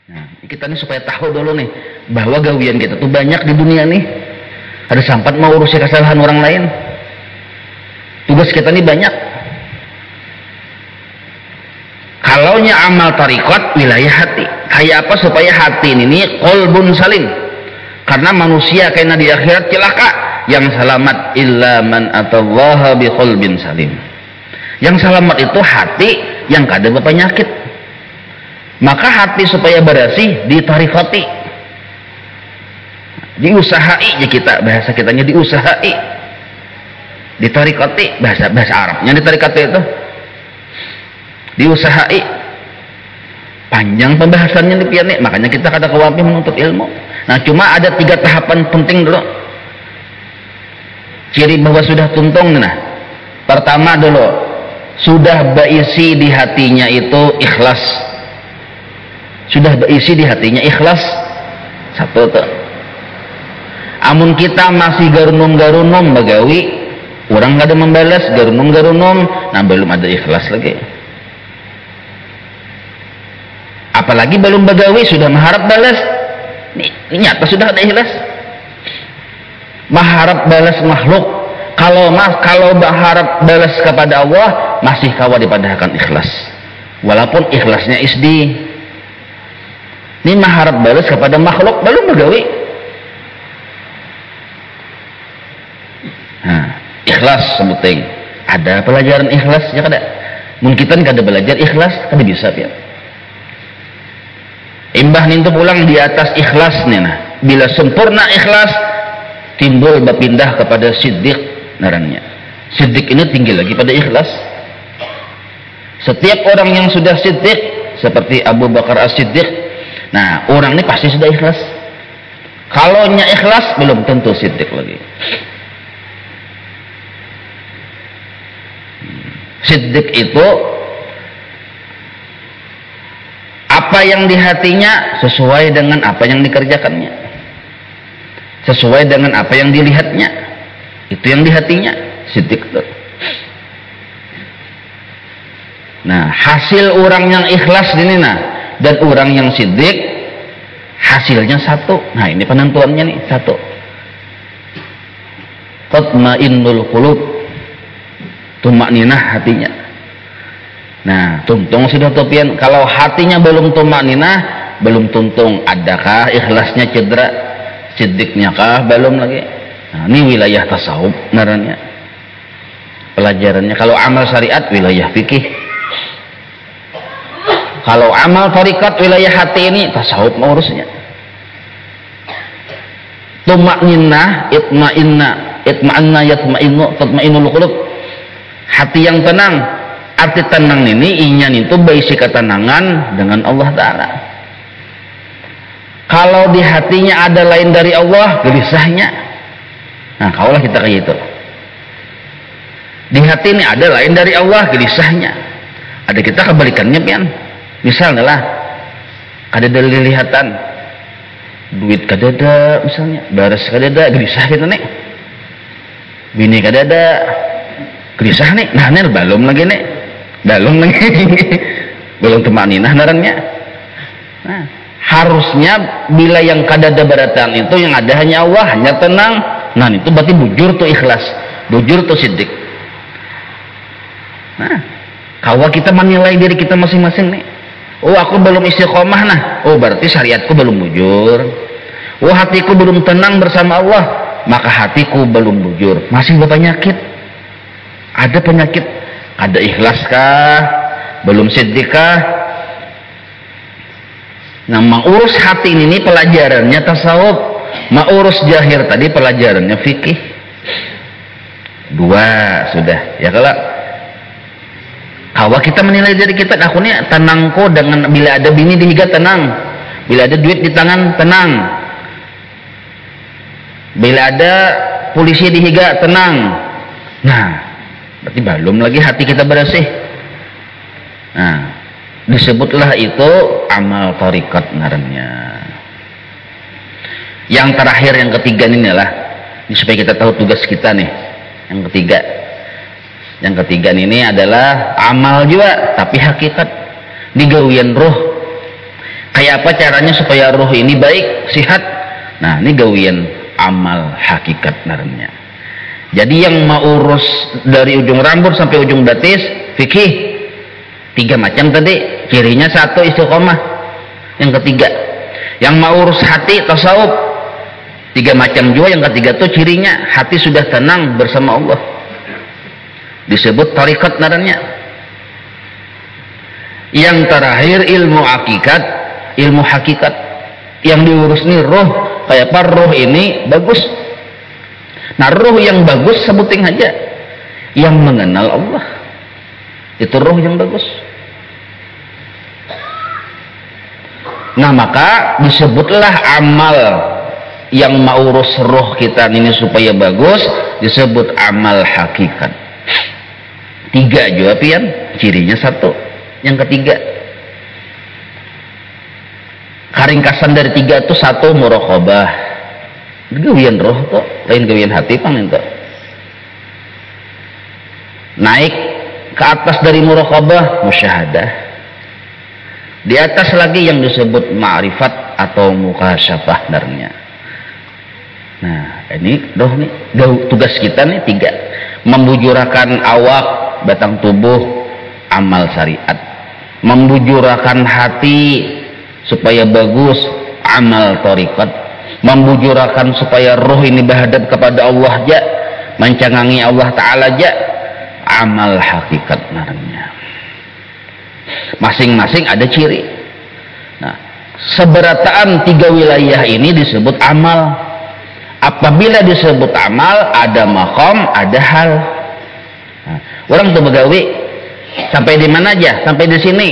Nah, kita nih supaya tahu dulu nih bahwa gawian kita tuh banyak di dunia nih. Ada sampat mau urusi kesalahan orang lain. Tugas kita nih banyak. Kalaunya amal tariqat wilayah hati. Kayak apa supaya hati ini qalbun salim? Karena manusia kayaknya di akhirat celaka. Yang selamat illa man atallaha bi qalbin salim. Yang selamat itu hati yang kada berpenyakit. Maka hati supaya bersih ditarikati, diusahai ya kita, bahasa kitanya diusahai, ditarikati, bahasa Arabnya ditarikati itu diusahai. Panjang pembahasannya di pian, makanya kita kada kewampi menuntut ilmu. Nah, cuma ada 3 tahapan penting dulu. Ciri bahwa sudah tuntung. Nah, pertama dulu sudah berisi di hatinya itu ikhlas. Sudah berisi di hatinya ikhlas. Satu tuh. Amun kita masih garunum bagawi, orang nggak ada membalas garunum, nah belum ada ikhlas lagi. Apalagi belum bagawi sudah mengharap balas, ini nyata sudah ada ikhlas. Mengharap balas makhluk, kalau berharap balas kepada Allah masih kawa dipadahkan ikhlas, walaupun ikhlasnya isdi. Ini mengharap balas kepada makhluk belum bagawi. Nah, ikhlas sebuting. Ada pelajaran ikhlas ya kada? Mungkin kada belajar ikhlas kada bisa ya. Imbah nintu pulang di atas ikhlas nih nah. Bila sempurna ikhlas timbul berpindah kepada siddiq narannya. Siddiq ini tinggi lagi pada ikhlas. Setiap orang yang sudah siddiq seperti Abu Bakar As-Siddiq, nah orang ini pasti sudah ikhlas. Kalau nya ikhlas belum tentu siddiq lagi. Siddiq itu apa yang di hatinya sesuai dengan apa yang dikerjakannya, sesuai dengan apa yang dilihatnya, itu yang di hatinya siddiq itu. Nah, hasil orang yang ikhlas ini dan orang yang siddiq hasilnya satu. Nah, ini penentuannya nih satu. Tatmainnul qulub, tumakninah hatinya. Nah, tuntung sudah topian. Kalau hatinya belum tumakninah, belum tuntung. Adakah ikhlasnya cedera? Siddiqnya kah belum lagi? Nah, ini wilayah tasawuf narannya. Pelajarannya kalau amal syariat wilayah fikih. Kalau amal tarikat wilayah hati ini tasawuf mengurusnya. Tumakninah, itma'anna yatma'innu, tatma'innul qulub. Hati yang tenang. Arti tenang ini inyan itu berisi ketenangan dengan Allah Ta'ala. Kalau di hatinya ada lain dari Allah, gelisahnya. Nah, kaulah kita kayak itu. Di hati ini ada lain dari Allah, gelisahnya. Ada kita kebalikannya pian. Misalnya lah, kadada lihatan duit kadada misalnya, baras kadada, gelisah kita nih. Bini kadada, gelisah nih. Nah, ini belum lagi nih. Belum lagi. Belum temaninah narannya. Nah, harusnya bila yang kadada beratan itu yang ada hanya Allah, hanya tenang. Nah, itu berarti bujur tuh ikhlas, bujur tuh siddiq. Nah, kalau kita menilai diri kita masing-masing nih, oh aku belum istiqomah nah, oh berarti syariatku belum bujur. Oh hatiku belum tenang bersama Allah, maka hatiku belum bujur, masih berpenyakit. Ada penyakit, ada ikhlas kah, belum siddiq kah? Nah, mengurus hati ini pelajarannya tasawuf, mengurus jahir tadi pelajarannya fikih. 2 sudah ya. Kalau kita menilai diri kita, aku nih tenangku dengan bila ada bini dihiga tenang, bila ada duit di tangan tenang, bila ada polisi dihiga tenang. Nah, berarti belum lagi hati kita bersih. Nah, disebutlah itu amal tarikat ngarannya. Yang terakhir, yang ketiga ini adalah supaya kita tahu tugas kita nih. Yang ketiga ini adalah amal juga, tapi hakikat. Di gawian roh. Kayak apa caranya supaya roh ini baik, sihat? Nah, ini gawian amal hakikat narnya. Jadi yang mau urus dari ujung rambut sampai ujung batis, fikih 3 macam tadi, cirinya 1 istiqomah. Yang ketiga, yang mau urus hati, tasawuf 3 macam juga. Yang ketiga tuh cirinya hati sudah tenang bersama Allah, disebut tarikat narnya. Yang terakhir ilmu hakikat, ilmu hakikat yang diurus nih roh. Kayak apa roh ini bagus? Nah, roh yang bagus sebutin aja, yang mengenal Allah, itu roh yang bagus. Nah, maka disebutlah amal yang mau urus roh kita ini supaya bagus disebut amal hakikat. 3 juga pian, cirinya 1. Yang ketiga, karingkasan dari 3 itu 1 muraqabah, gawian roh tuh, lain gawian hati pang itu. Naik ke atas dari muraqabah, musyahadah. Di atas lagi yang disebut ma'rifat atau mukasyafah darnya. Nah, ini roh nih, tugas kita nih 3. Membujurakan awak, batang tubuh, amal syariat. Membujurakan hati supaya bagus, amal thariqat. Membujurakan supaya roh ini berhadap kepada Allah aja, mencangangi Allah Ta'ala aja, amal hakikat narnya. Masing-masing ada ciri. Nah, seberataan 3 wilayah ini disebut amal. Apabila disebut amal, ada maqam, ada hal. Nah, orang tuh begawi sampai di mana aja, sampai di sini,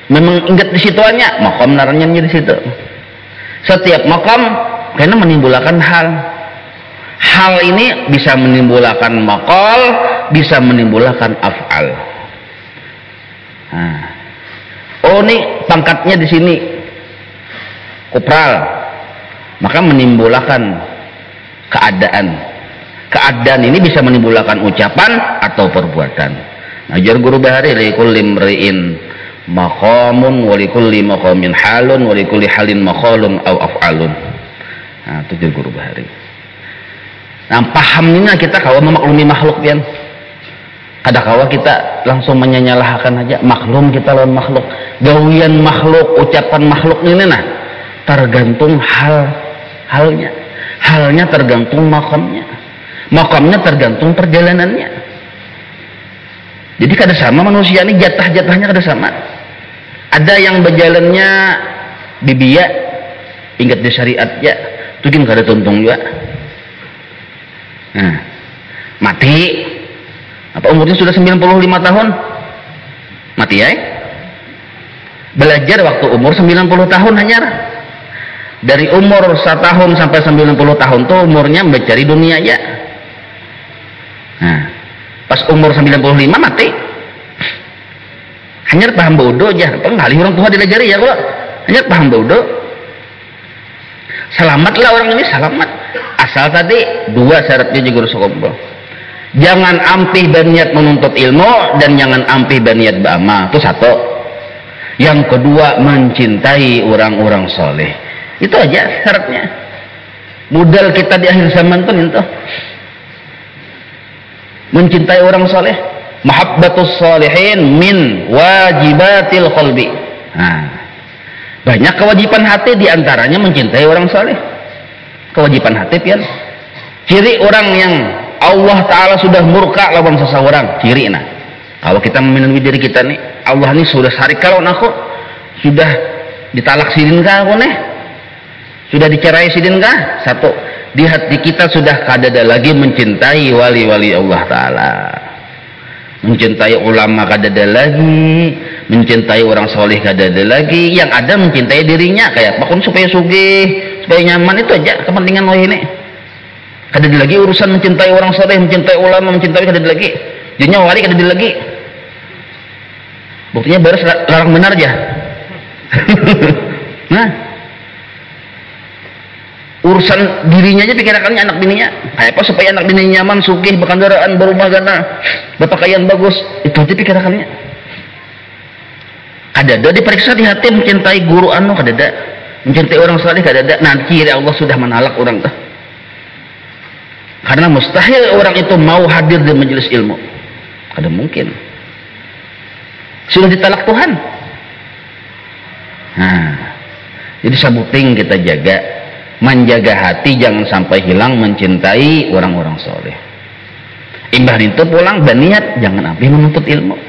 memang ingat di situ aja, maqam narnya di situ. Setiap maqam karena menimbulkan hal. Hal ini bisa menimbulkan maqal, bisa menimbulkan af'al. Nah, oh ini pangkatnya di sini kopral, maka menimbulkan keadaan. Keadaan ini bisa menimbulkan ucapan atau perbuatan. Ajar guru bahari likulli imri'in maqamun wa likulli maqamin halun wa likulli halin maqalun aw af'alun. Nah, itu guru bahari. Nah, pahamnya kita kalau memaklumi makhluk pian. Kadang-kala kita langsung menyalahkan aja maklum kita lawan makhluk. Gawian makhluk, ucapan makhluk ini nah tergantung halnya. Halnya tergantung makamnya. Makamnya tergantung perjalanannya. Jadi kada sama manusia ini, jatah-jatahnya kada sama. Ada yang berjalannya bibiya, ingat di syariat ya, itu kan kada tuntung juga. Nah, mati. Apa umurnya sudah 95 tahun? Mati ya? Belajar waktu umur 90 tahun hanya. Dari umur 1 tahun sampai 90 tahun tuh umurnya mencari dunia aja. Nah, pas umur 95 mati. Hanya paham bodoh aja. Pengali orang tua dilajari ya kok. Hanya paham bodoh. Selamatlah orang ini, selamat. Asal tadi 2 syaratnya juga harus kumpul. Jangan ampih berniat menuntut ilmu dan jangan ampih berniat beramal. Itu 1. Yang kedua, mencintai orang-orang soleh. Itu aja syaratnya. Modal kita di akhir zaman tuh itu. Mencintai orang soleh. Mahabbatus solihin min wajibatil qalbi. Nah, banyak kewajiban hati, diantaranya mencintai orang soleh. Kewajiban hati pian. Ciri orang yang Allah Ta'ala sudah murka lawan seseorang, ciri nah. Kalau kita meminumi diri kita nih, Allah nih sudah sarik kalau aku sudah ditalak sidin kah aku nih, sudah dicerai sidin kah? 1, di hati kita sudah kadada lagi mencintai wali-wali Allah Ta'ala, mencintai ulama kadada lagi, mencintai orang soleh kadada lagi. Yang ada mencintai dirinya kayak apapun supaya sugih, supaya nyaman, itu aja kepentingan wah ini. Kadada lagi urusan mencintai orang soleh, mencintai ulama, mencintai kadada lagi. Jadinya wali kadada lagi. Buktinya beres larang benar aja. Nah, urusan dirinya aja pikirkannya anak bininya. Kayak apa supaya anak bininya nyaman, sugih, berkendaraan, berumah gana, berpakaian bagus. Itu aja pikirkannya. kadada diperiksa di hati mencintai guru anu, kadada mencintai orang saleh, kadada nanti Allah sudah menalak orang teh. Karena mustahil orang itu mau hadir di majelis ilmu, kada mungkin, sudah ditalak Tuhan. Nah, jadi sabuting kita jaga, menjaga hati jangan sampai hilang mencintai orang-orang soleh. Imbah itu pulang berniat jangan abdi menuntut ilmu.